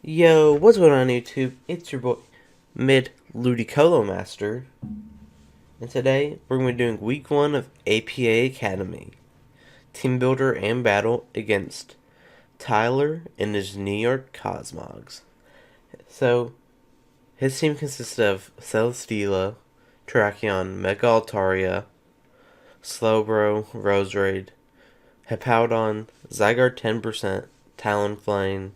Yo, what's going on YouTube? It's your boy, MidPokeMaster, and today we're going to be doing week 1 of APA Academy. Team Builder and Battle against Tyler and his New York Cosmogs. So, his team consists of Celesteela, Terrakion, Mega Altaria, Slowbro, Roserade, Hippowdon, Zygarde 10%, Talonflame,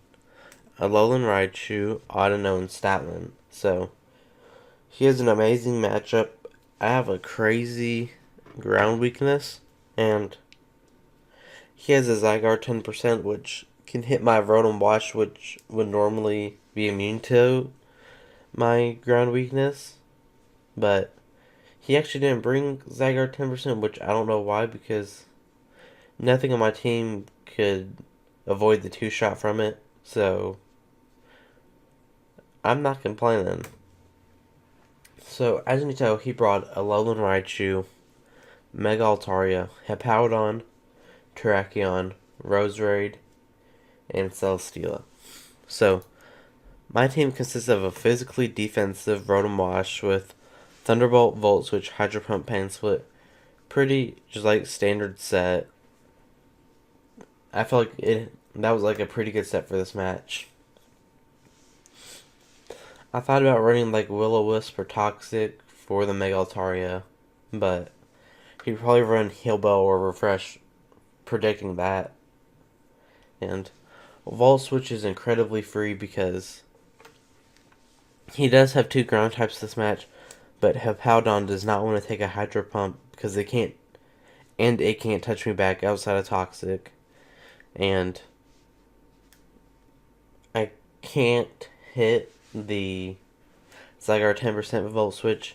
Alolan Raichu, Audino, and Statman. So, he has an amazing matchup. I have a crazy ground weakness, and he has a Zygarde 10%, which can hit my Rotom Wash, which would normally be immune to my ground weakness. But he actually didn't bring Zygarde 10%, which I don't know why, because nothing on my team could avoid the 2-shot from it. So, I'm not complaining. So, as you can tell, he brought Alolan Raichu, Mega Altaria, Hippowdon, Terrakion, Roserade, and Celesteela. So, my team consists of a physically defensive Rotom Wash with Thunderbolt, Volt Switch, Hydro Pump, Pan Split. Pretty, just like standard set. I feel like that was like a pretty good set for this match. I thought about running like Will-O-Wisp or Toxic for the Mega Altaria, but he'd probably run Heal Bell or Refresh, predicting that. And Volt Switch is incredibly free because he does have 2 ground types this match, but Hippowdon does not want to take a Hydro Pump because it can't touch me back outside of Toxic. And I can't hit the Zygarde 10% Volt Switch,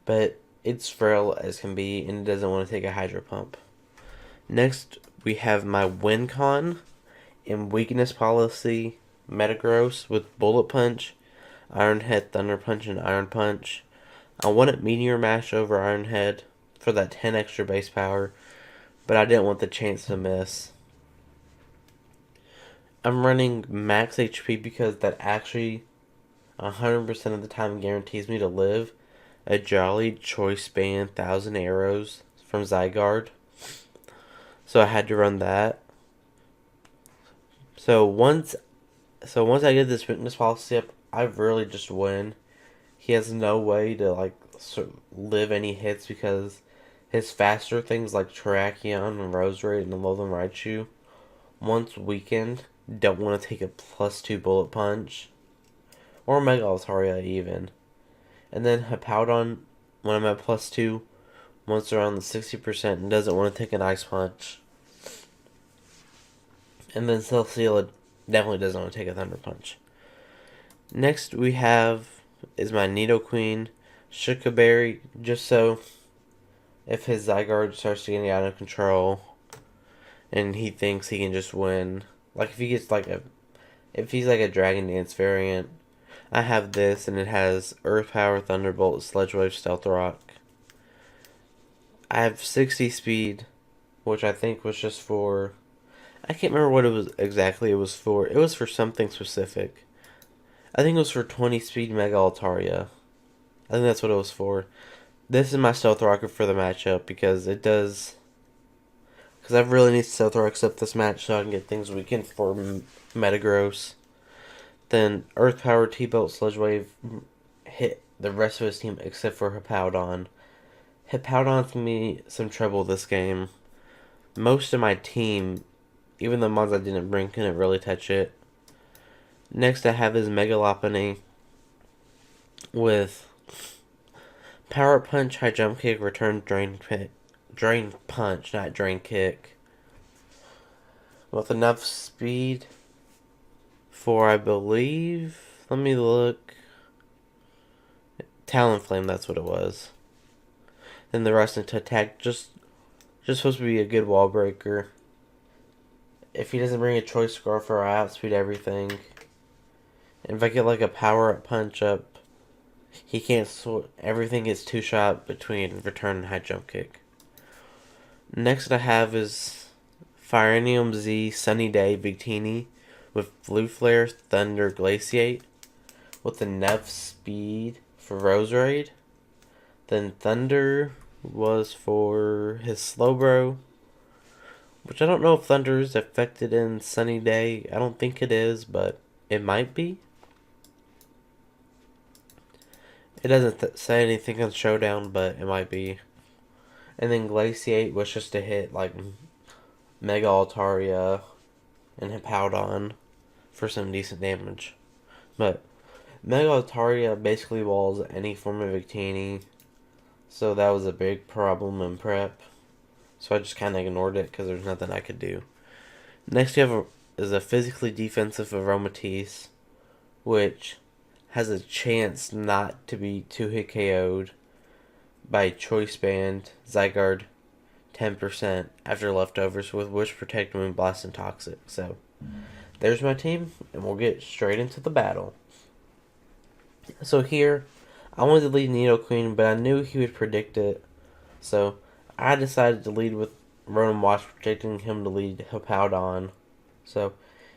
but it's frail as can be, and it doesn't want to take a Hydro Pump. Next, we have my WinCon in Weakness Policy Metagross with Bullet Punch, Iron Head, Thunder Punch, and Iron Punch. I wanted Meteor Mash over Iron Head for that 10 extra base power, but I didn't want the chance to miss. I'm running max HP because that actually 100% of the time guarantees me to live a Jolly Choice Band 1000 Arrows from Zygarde. So I had to run that. So once I get this Weakness Policy up, I really just win. He has no way to like live any hits because his faster things like Terrakion and Roserade and Alolan Raichu, once weakened, don't want to take a +2 Bullet Punch. Or Mega Altaria even. And then Hippowdon, when I'm at +2, once around the 60% and doesn't want to take an Ice Punch. And then Celesteela definitely doesn't want to take a Thunder Punch. Next we have is my Nidoking, Berry, just so if his Zygarde starts to get out of control and he thinks he can just win. Like if he gets if he's like a Dragon Dance variant, I have this, and it has Earth Power, Thunderbolt, Sledge Wave, Stealth Rock. I have 60 speed, which I think was just for... I can't remember what it was exactly it was for. It was for something specific. I think it was for 20 speed Mega Altaria. I think that's what it was for. This is my Stealth Rocket for the matchup because it does... Because I really need Stealth Rocks up this match so I can get things weakened for Metagross. Then Earth Power, T-Belt, Sludge Wave hit the rest of his team except for Hippowdon. Hippowdon's giving me some trouble this game. Most of my team, even the ones I didn't bring, couldn't really touch it. Next I have his Mega Lopunny with Power Punch, High Jump Kick, Return Drain Punch, not Drain Kick. With enough speed for, I believe, let me look, Talonflame, that's what it was. Then the rest into attack, just supposed to be a good wall breaker. If he doesn't bring a Choice Scarf, or I outspeed everything. And if I get like a Power Up Punch up, he can't everything gets 2-shot between Return and High Jump Kick. Next I have is Firenium Z Sunny Day Victini with Blue Flare, Thunder, Glaciate, with the Nev Speed for Roserade. Then Thunder was for his Slowbro, which I don't know if Thunder is affected in Sunny Day. I don't think it is, but it might be. It doesn't say anything on Showdown, but it might be. And then Glaciate was just to hit like Mega Altaria and Hippowdon for some decent damage. But Mega Altaria basically walls any form of Victini, so that was a big problem in prep. So I just kind of ignored it because there's nothing I could do. Next you have is a physically defensive Aromatisse, which has a chance not to be 2-hit KO'd by Choice Band, Zygarde, 10% after leftovers with Wish, Protect, Moonblast, and Toxic. So there's my team, and we'll get straight into the battle. So here, I wanted to lead Nidoqueen, but I knew he would predict it. So I decided to lead with Rotom Wash, predicting him to lead Hippowdon. So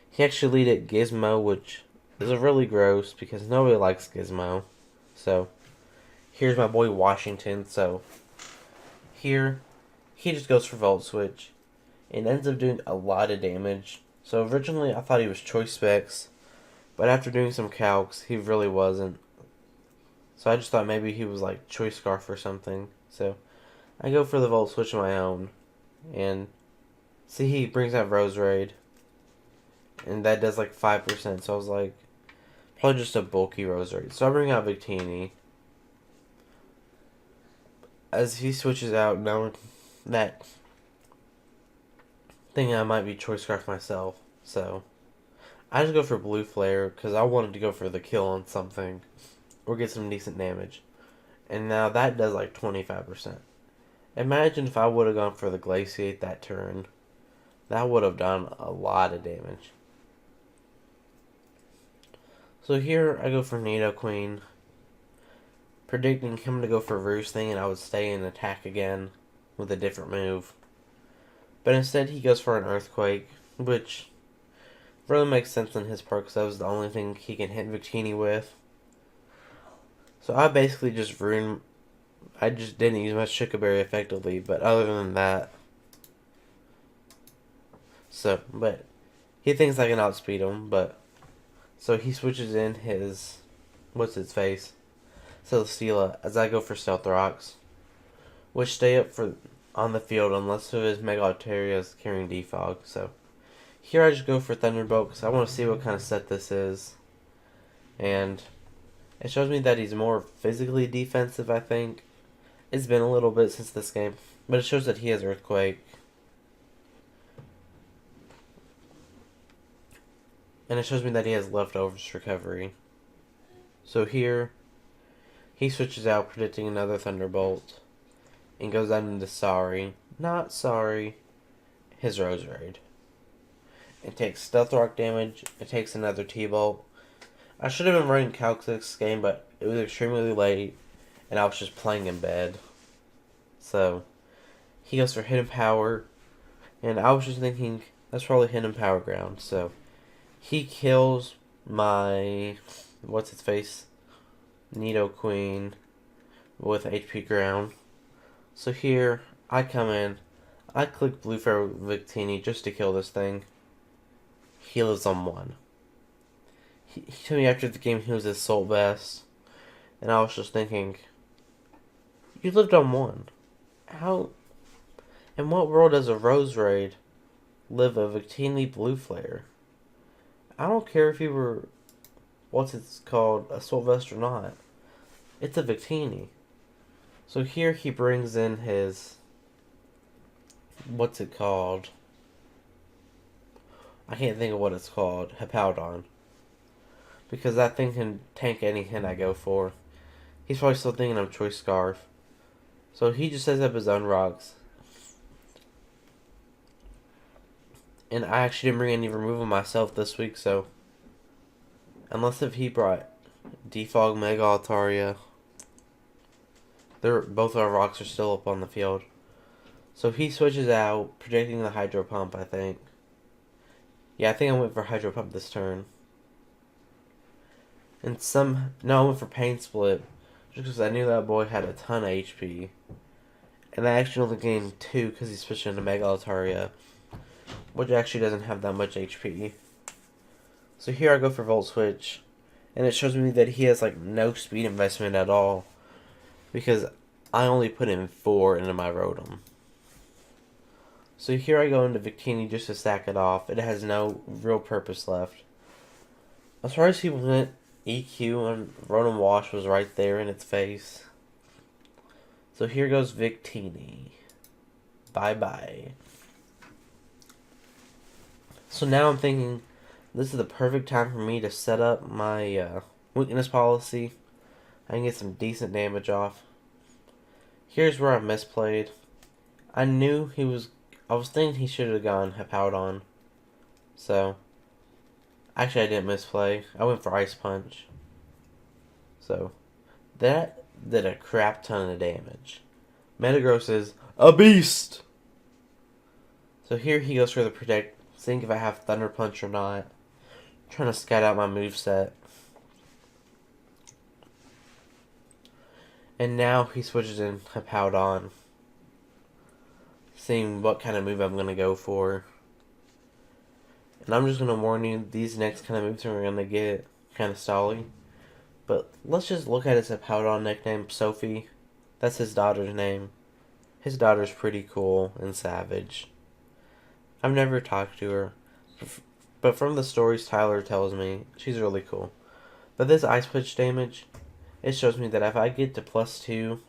he actually leaded Gizmo, which is really gross because nobody likes Gizmo. So here's my boy Washington. So here, he just goes for Volt Switch and ends up doing a lot of damage. So originally I thought he was Choice Specs, but after doing some calcs, he really wasn't. So I just thought maybe he was like Choice Scarf or something. So I go for the Volt Switch of my own, and see he brings out Roserade, and that does like 5%. So I was like, probably just a bulky Roserade. So I bring out Victini. As he switches out, knowing that thinking I might be Choice Scarf myself, so I just go for Blue Flare because I wanted to go for the kill on something or get some decent damage. And now that does like 25%. Imagine if I would have gone for the Glaciate that turn. That would have done a lot of damage. So here I go for Nidoqueen, predicting him to go for Roosting, and I would stay and attack again with a different move. But instead he goes for an Earthquake, which really makes sense on his part because that was the only thing he can hit Victini with. So I basically just ruined... I just didn't use my Shukaberry effectively, but other than that... So, but he thinks I can outspeed him, but... So he switches in his... What's its face? Celesteela, as I go for Stealth Rocks, which stay up for on the field unless of his Mega Altaria is carrying Defog. So here I just go for Thunderbolt because I want to see what kind of set this is. And it shows me that he's more physically defensive, I think. It's been a little bit since this game, but it shows that he has Earthquake. And it shows me that he has Leftovers Recovery. So here, he switches out, predicting another Thunderbolt, and goes out into Sorry, not Sorry, his Roserade. It takes Stealth Rock damage, it takes another T-Bolt. I should have been running Calc this game, but it was extremely late, and I was just playing in bed. So, he goes for Hidden Power, and I was just thinking, that's probably Hidden Power Ground, so he kills my, what's its face, Nidoqueen with HP Ground. So here, I come in, I click Blue Flare Victini just to kill this thing. He lives on 1. He told me after the game he was Assault Vest, and I was just thinking, you lived on 1. How, in what world does a Roserade live a Victini Blue Flare? I don't care if you were, what's it's called, Assault Vest or not. It's a Victini. So here he brings in his, what's it called? I can't think of what it's called. Hippowdon. Because that thing can tank any hit I go for. He's probably still thinking I'm Choice Scarf. So he just sets up his own rocks. And I actually didn't bring any removal myself this week, so... Unless if he brought Defog Mega Altaria... both our rocks are still up on the field. So he switches out, predicting the Hydro Pump, I think. Yeah, I think I went for Hydro Pump this turn. No, I went for Pain Split. Just because I knew that boy had a ton of HP. And I actually only gained 2 because he switched into Mega Altaria. Which actually doesn't have that much HP. So here I go for Volt Switch. And it shows me that he has like no speed investment at all. Because I only put in 4 into my Rotom. So here I go into Victini just to stack it off. It has no real purpose left. As far as he went, EQ and Rotom Wash was right there in its face. So here goes Victini. Bye-bye. So now I'm thinking this is the perfect time for me to set up my weakness policy. I can get some decent damage off. Here's where I misplayed. I was thinking he should have gone Hippowdon. So, actually I didn't misplay. I went for Ice Punch. So, that did a crap ton of damage. Metagross is a beast! So here he goes for the Protect. Seeing if I have Thunder Punch or not. Trying to scout out my moveset. And now he switches in Hippowdon. Seeing what kind of move I'm going to go for. And I'm just going to warn you, these next kind of moves are going to get kind of stally. But let's just look at his Hippowdon nickname, Sophie. That's his daughter's name. His daughter's pretty cool and savage. I've never talked to her. But from the stories Tyler tells me, she's really cool. But this Ice Punch damage, it shows me that if I get to +2,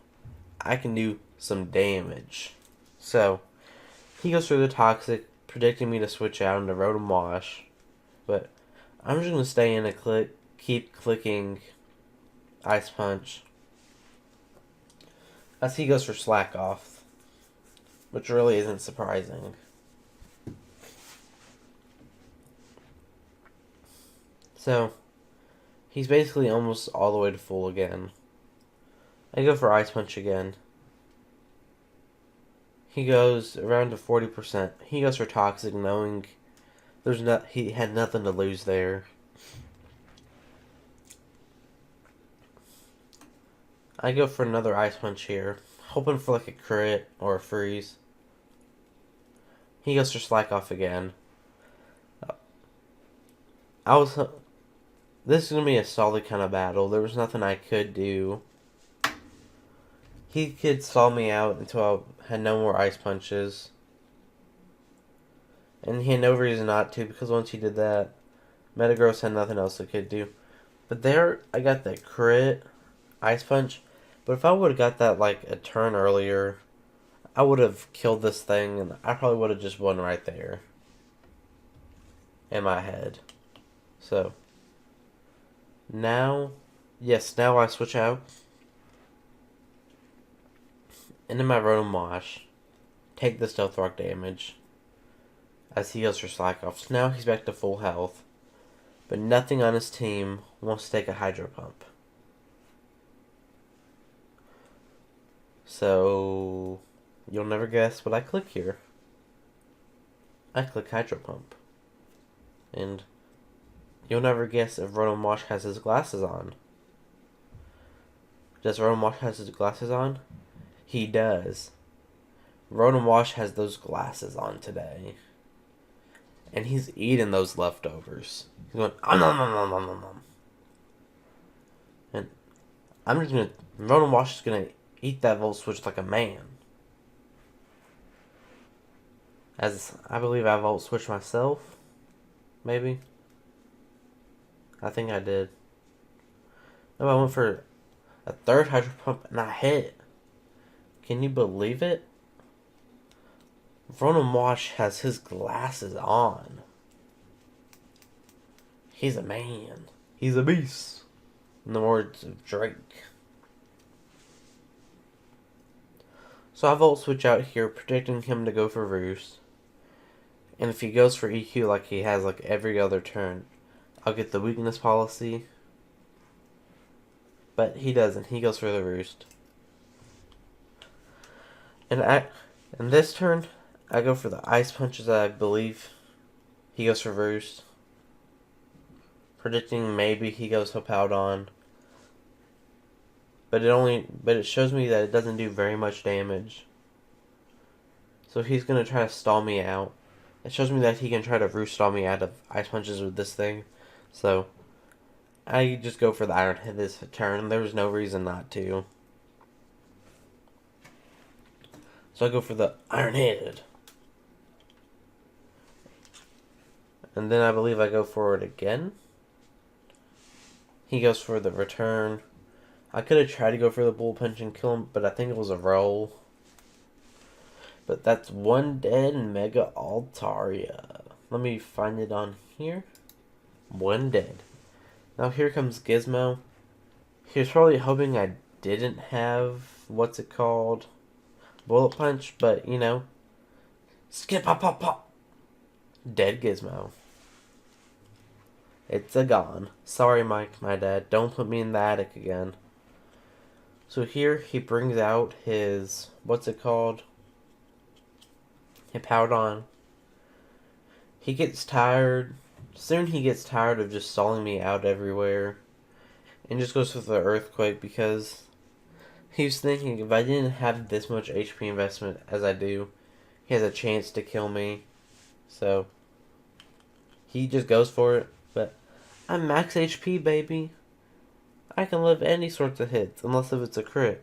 I can do some damage. So, he goes through the Toxic, predicting me to switch out into Rotom Wash. But I'm just going to stay in and keep clicking Ice Punch. As he goes for Slack Off, which really isn't surprising. So, he's basically almost all the way to full again. I go for Ice Punch again. He goes around to 40%. He goes for Toxic, knowing he had nothing to lose there. I go for another Ice Punch here, hoping for like a crit or a freeze. He goes for Slack Off again. This is going to be a solid kind of battle. There was nothing I could do. He could stall me out until I had no more Ice Punches. And he had no reason not to, because once he did that, Metagross had nothing else it could do. But there, I got that crit Ice Punch. But if I would have got that like a turn earlier, I would have killed this thing, and I probably would have just won right there. In my head. So, now I switch out. Into my Rotom Wash. Take the Stealth Rock damage. As he goes for Slack Off. So now he's back to full health. But nothing on his team wants to take a Hydro Pump. So, you'll never guess what I click here. I click Hydro Pump. And you'll never guess if Rotom Wash has his glasses on. Does Rotom Wash has his glasses on? He does. Rotom Wash has those glasses on today. And he's eating those leftovers. He's going, nom nom nom nom nom nom. And Rotom Wash is gonna eat that Volt Switch like a man. As I believe I Volt Switch myself. Maybe. I think I did. No, I went for a third Hydro Pump and I hit. Can you believe it? Rotom Wash has his glasses on. He's a man. He's a beast. In the words of Drake. So I Volt Switch out here, predicting him to go for Roost. And if he goes for EQ like he has like every other turn, I'll get the weakness policy. But he doesn't. He goes for the Roost. And this turn, I go for the Ice Punches, I believe. he goes for Roost. Predicting maybe he goes Hippowdon. But it shows me that it doesn't do very much damage. So he's gonna try to stall me out. It shows me that he can try to Roost stall me out of Ice Punches with this thing. So I just go for the Iron Head this turn. There was no reason not to. So I go for the Iron Head. And then I believe I go for it again. He goes for the return. I could have tried to go for the Bull Punch and kill him, but I think it was a roll. But that's one dead Mega Altaria. Let me find it on here. One dead. Now here comes Gizmo. He was probably hoping I didn't have, what's it called? Bullet Punch, but you know. Skip pop pop pop. Dead Gizmo. It's a gone. Sorry, Mike, my dad. Don't put me in the attic again. So here he brings out his, what's it called? Hippowdon. He gets tired. Soon he gets tired of just stalling me out everywhere. And just goes for the Earthquake because he was thinking if I didn't have this much HP investment as I do, he has a chance to kill me. So he just goes for it. But I'm max HP, baby. I can live any sorts of hits, unless if it's a crit.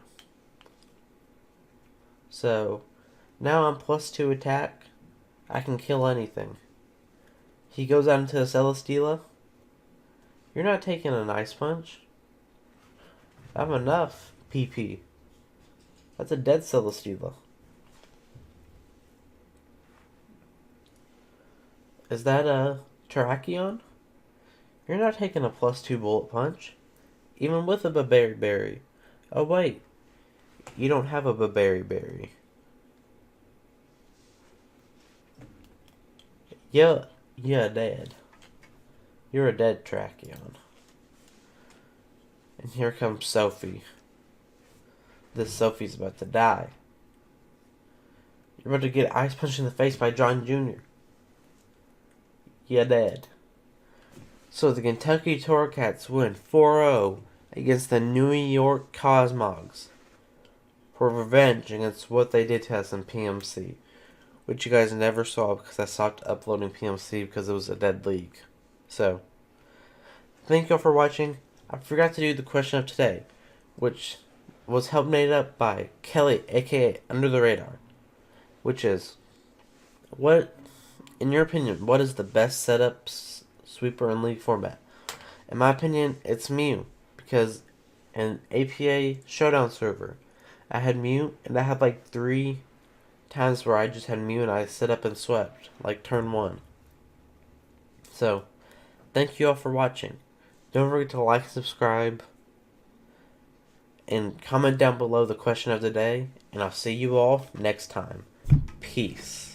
So now I'm +2 attack. I can kill anything. He goes out into a Celesteela. You're not taking an Ice Punch. I have enough PP. That's a dead Celesteela. Is that a Terrakion? You're not taking a +2 Bullet Punch. Even with a Berry. Oh wait. You don't have a Berry. Yeah, dead. You're a dead Terrakion. And here comes Sophie. This Sophie's about to die. You're about to get Ice Punched in the face by John Jr. Yeah, dead. So the Kentucky Torracats win 4-0 against the New York Cosmogs for revenge against what they did to us in PMC, which you guys never saw because I stopped uploading PMC because it was a dead league. So, thank you all for watching. I forgot to do the question of today, which was helped made up by Kelly, aka UnderTheRadar, which is, what, in your opinion, what is the best setup sweeper in league format? In my opinion, it's Mew, because in APA Showdown server, I had Mew, and I had like 3 times where I just had Mew and I set up and swept, like turn 1. So, thank you all for watching. Don't forget to like and subscribe, and comment down below the question of the day, and I'll see you all next time. Peace.